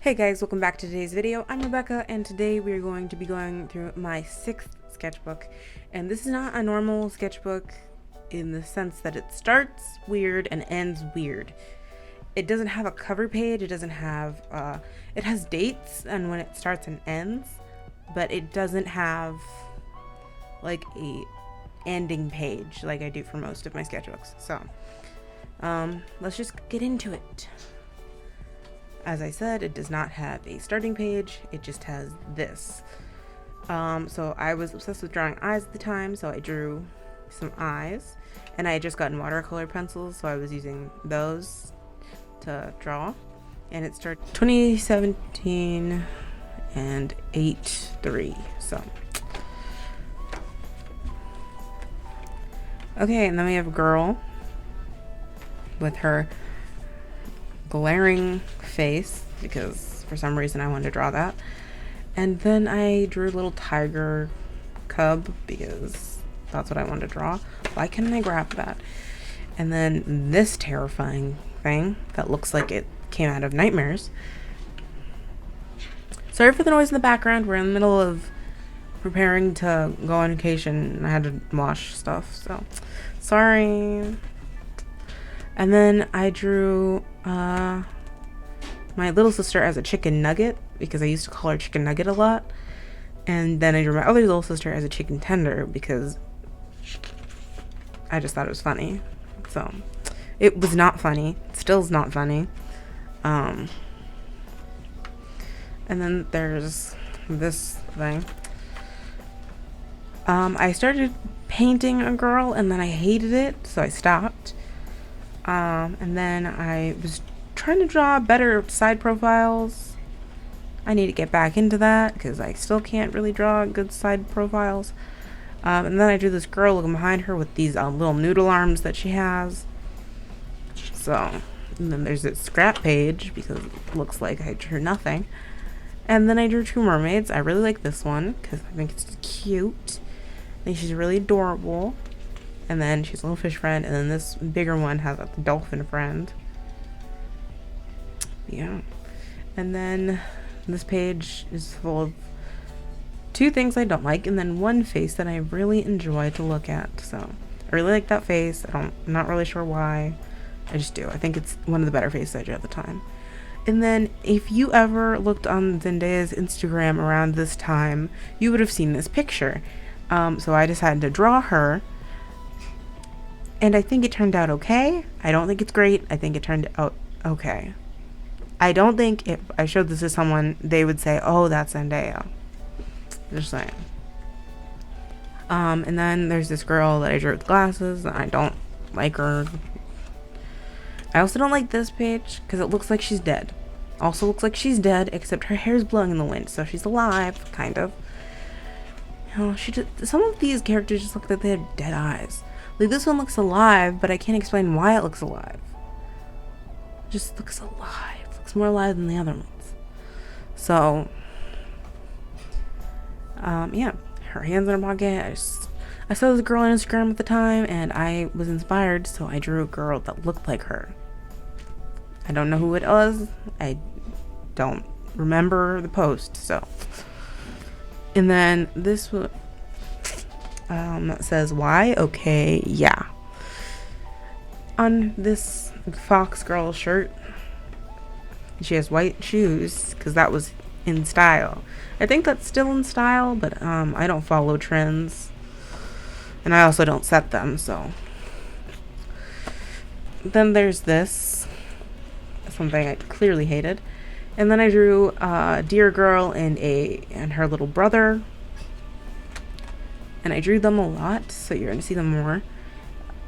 Hey guys, welcome back to today's video. I'm Rebecca, and today we are going to be going through my 6th sketchbook. And this is not a normal sketchbook in the sense that it starts weird and ends weird. It doesn't have a cover page, it doesn't have, it has dates and when it starts and ends, but it doesn't have like a ending page like I do for most of my sketchbooks. So, let's just get into it. As I said, it does not have a starting page, it just has this. So I was obsessed with drawing eyes at the time, so I drew some eyes. And I had just gotten watercolor pencils, so I was using those to draw. And it started 2017 and 8/3, so. Okay, and then we have a girl with her glaring face because for some reason I wanted to draw that. And then I drew a little tiger cub because that's what I wanted to draw. Why couldn't I grab that? And then this terrifying thing that looks like it came out of nightmares. Sorry for the noise in the background. We're in the middle of preparing to go on vacation and I had to wash stuff, so sorry. And then I drew my little sister as a chicken nugget because I used to call her chicken nugget a lot. And then I drew my other little sister as a chicken tender because I just thought it was funny. So it was not funny. It still is not funny. And then there's this thing. I started painting a girl and then I hated it, so I stopped. And then I was trying to draw better side profiles. I need to get back into that because I still can't really draw good side profiles. And then I drew this girl looking behind her with these little noodle arms that she has. So, and then there's this scrap page because it looks like I drew nothing. And then I drew two mermaids. I really like this one because I think it's cute. I think she's really adorable. And then she's a little fish friend, and then this bigger one has a dolphin friend. Yeah. And then this page is full of two things I don't like, and then one face that I really enjoy to look at. So I really like that face. I'm not really sure why. I just do. I think it's one of the better faces I drew at the time. And then if you ever looked on Zendaya's Instagram around this time, you would have seen this picture. So I decided to draw her. And I think it turned out okay. I don't think it's great. I think it turned out okay. I don't think if I showed this to someone, they would say, oh, that's Zendaya. Just saying. And then there's this girl that I drew with glasses. And I don't like her. I also don't like this page because it looks like she's dead. Also looks like she's dead, except her hair's blowing in the wind. So she's alive, kind of. You know, some of these characters just look like they have dead eyes. Like, this one looks alive, but I can't explain why it looks alive. It just looks alive. It looks more alive than the other ones. So, yeah. Her hands in her pocket. I saw this girl on Instagram at the time, and I was inspired, so I drew a girl that looked like her. I don't know who it was. I don't remember the post, so. And then this one. Says why? Okay, yeah. On this fox girl shirt, she has white shoes because that was in style. I think that's still in style, but I don't follow trends, and I also don't set them. So then there's this, something I clearly hated, and then I drew a deer girl and her little brother. And I drew them a lot, so you're going to see them more.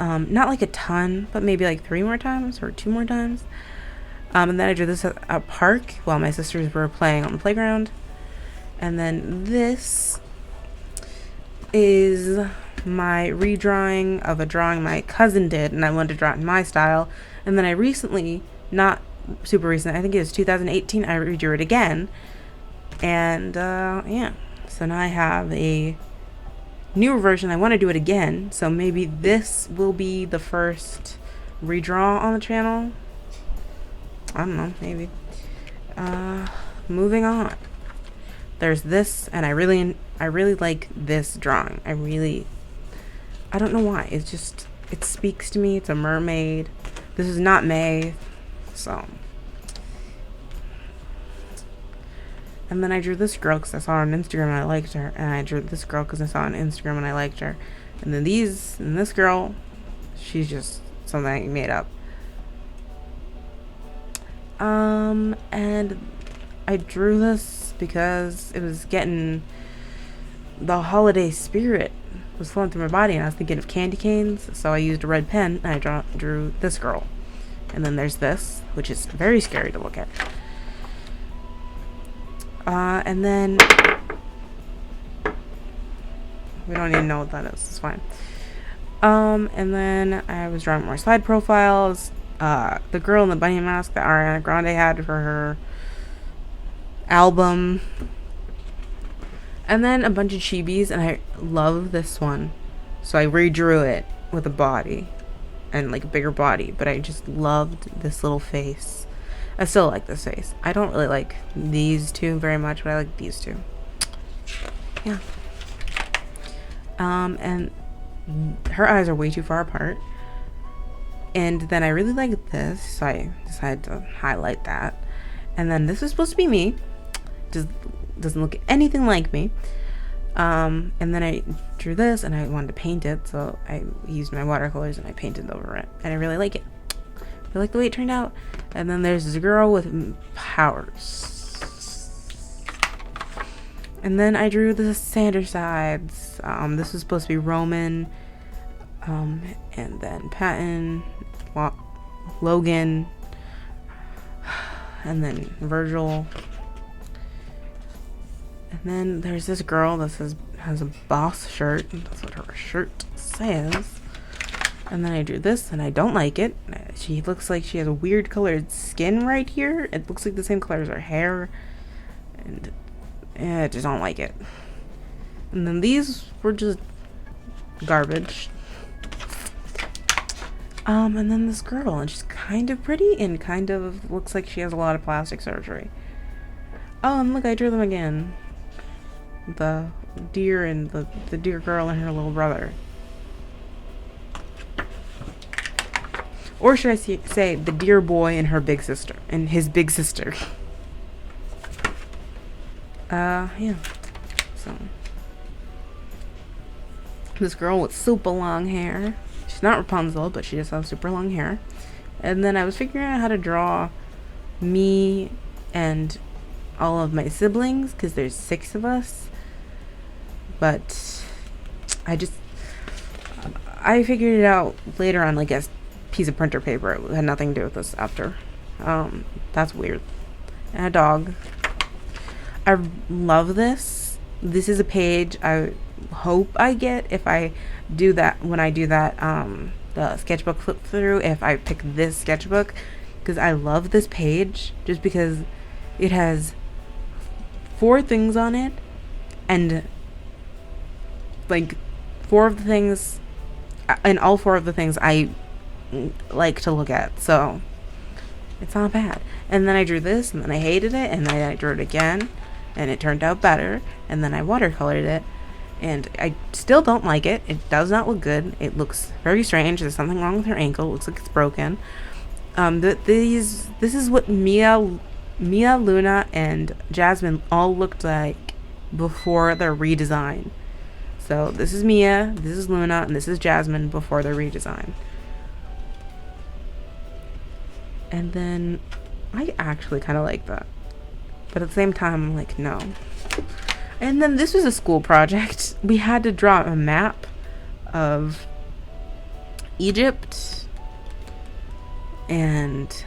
Not like a ton, but maybe like 3 more times or 2 more times. And then I drew this at a park while my sisters were playing on the playground. And then this is my redrawing of a drawing my cousin did, and I wanted to draw it in my style. And then I recently, not super recent, I think it was 2018, I redrew it again. And yeah, so now I have a newer version. I want to do it again, so maybe this will be the first redraw on the channel. I don't know, maybe. moving on. There's this, and I really like this drawing. I don't know why. It's just, it speaks to me. It's a mermaid. This is not May, so. And then I drew this girl because I saw her on Instagram and I liked her. And I drew this girl because I saw her on Instagram and I liked her. And then this girl, she's just something I made up. And I drew this because it was getting, the holiday spirit was flowing through my body and I was thinking of candy canes. So I used a red pen and I drew this girl. And then there's this, which is very scary to look at. And then we don't even know what that is. It's fine. And then I was drawing more slide profiles. The girl in the bunny mask that Ariana Grande had for her album. And then a bunch of chibis, and I love this one. So I redrew it with a body and like a bigger body, but I just loved this little face. I still like this face. I don't really like these two very much, but I like these two. Yeah. And her eyes are way too far apart. And then I really like this, so I decided to highlight that. And then this is supposed to be me. Just doesn't look anything like me. And then I drew this, and I wanted to paint it, so I used my watercolors and I painted over it. And I really like it. I like the way it turned out. And then there's this girl with powers. And then I drew the Sander sides. This was supposed to be Roman. And then Patton, Logan, and then Virgil. And then there's this girl that has a boss shirt. That's what her shirt says. And then I drew this, and I don't like it. She looks like she has a weird colored skin right here. It looks like the same color as her hair. And I just don't like it. And then these were just garbage. And then this girl, and she's kind of pretty and kind of looks like she has a lot of plastic surgery. Oh, and look, I drew them again. The deer and the deer girl and her little brother. Or should I say the deer boy and her big sister and his big sister. Yeah. So this girl with super long hair. She's not Rapunzel, but she just has super long hair. And then I was figuring out how to draw me and all of my siblings, because there's 6 of us. But I figured it out later on, like a piece of printer paper. It had nothing to do with this after. That's weird. And a dog. I love this. This is a page I hope I get if I do that, when I do that the sketchbook flip through, if I pick this sketchbook, because I love this page just because it has 4 things on it, and like 4 of the things, and all 4 of the things I like to look at, so it's not bad. And then I drew this, and then I hated it, and then I drew it again, and it turned out better, and then I watercolored it, and I still don't like it. It does not look good. It looks very strange. There's something wrong with her ankle. It looks like it's broken. This is what Mia, Luna, and Jasmine all looked like before their redesign. So this is Mia, this is Luna, and this is Jasmine before their redesign. And then I actually kind of like that, but at the same time I'm like, no. And then this was a school project. We had to draw a map of Egypt, and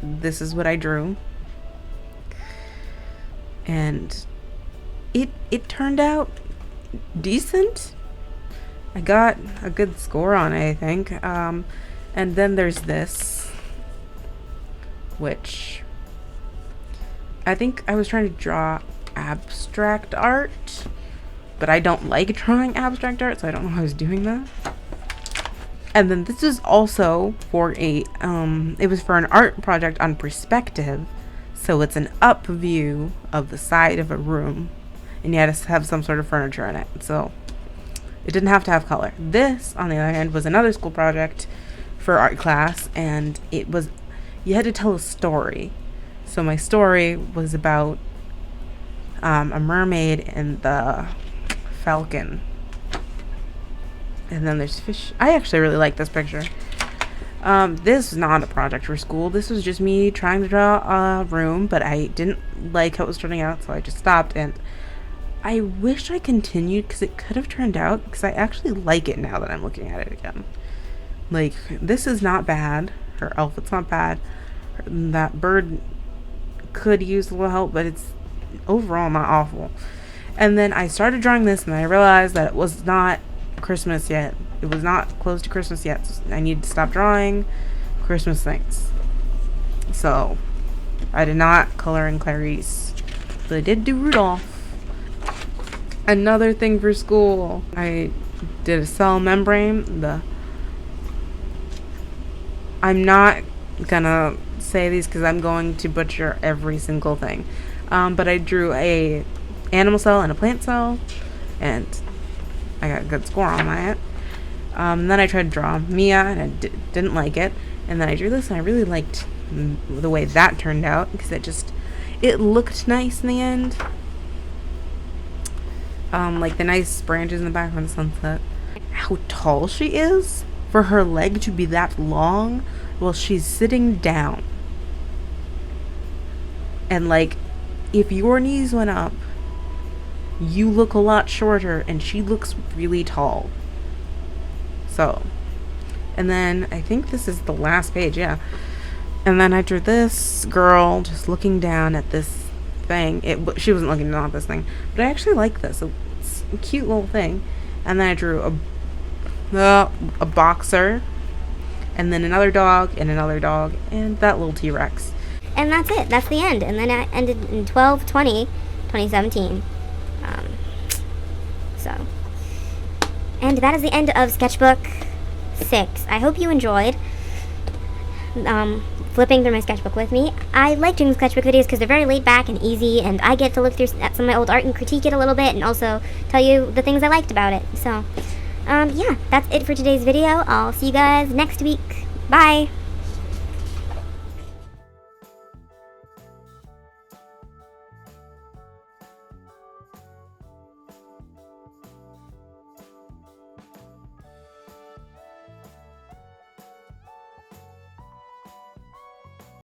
this is what I drew. And it turned out decent. I got a good score on it, I think. And then there's this, which I think I was trying to draw abstract art, but I don't like drawing abstract art, so I don't know how I was doing that. And then this is also for a, it was for an art project on perspective. So it's an up view of the side of a room. And you had to have some sort of furniture in it. So it didn't have to have color. This, on the other hand, was another school project for art class. And it was, you had to tell a story. So my story was about a mermaid and the falcon. And then there's fish. I actually really like this picture. This is not a project for school. This was just me trying to draw a room, but I didn't like how it was turning out, so I just stopped. And I wish I continued because it could have turned out, because I actually like it now that I'm looking at it again. Like, this is not bad. Her outfit's not bad. That bird could use a little help, but it's overall not awful. And then I started drawing this, and I realized that it was not Christmas yet. It was not close to Christmas yet. So I needed to stop drawing Christmas things. So I did not color in Clarice, but I did do Rudolph. Another thing for school, I did a cell membrane. I'm not gonna say these because I'm going to butcher every single thing. But I drew a animal cell and a plant cell, and I got a good score on that. And then I tried to draw Mia, and I didn't like it. And then I drew this, and I really liked the way that turned out, because it looked nice in the end. Like the nice branches in the background, sunset. How tall she is for her leg to be that long while she's sitting down. And like, if your knees went up, you look a lot shorter, and she looks really tall. So, and then I think this is the last page, yeah. And then I drew this girl just looking down at this thing. She wasn't looking down at this thing, but I actually like this. It's a cute little thing. And then I drew a boxer, and then another dog, and that little T-Rex. And that's it. That's the end. And then it ended in 12/20/2017. And that is the end of sketchbook 6. I hope you enjoyed flipping through my sketchbook with me. I like doing sketchbook videos because they're very laid back and easy, and I get to look through at some of my old art and critique it a little bit, and also tell you the things I liked about it. So, yeah, that's it for today's video. I'll see you guys next week. Bye!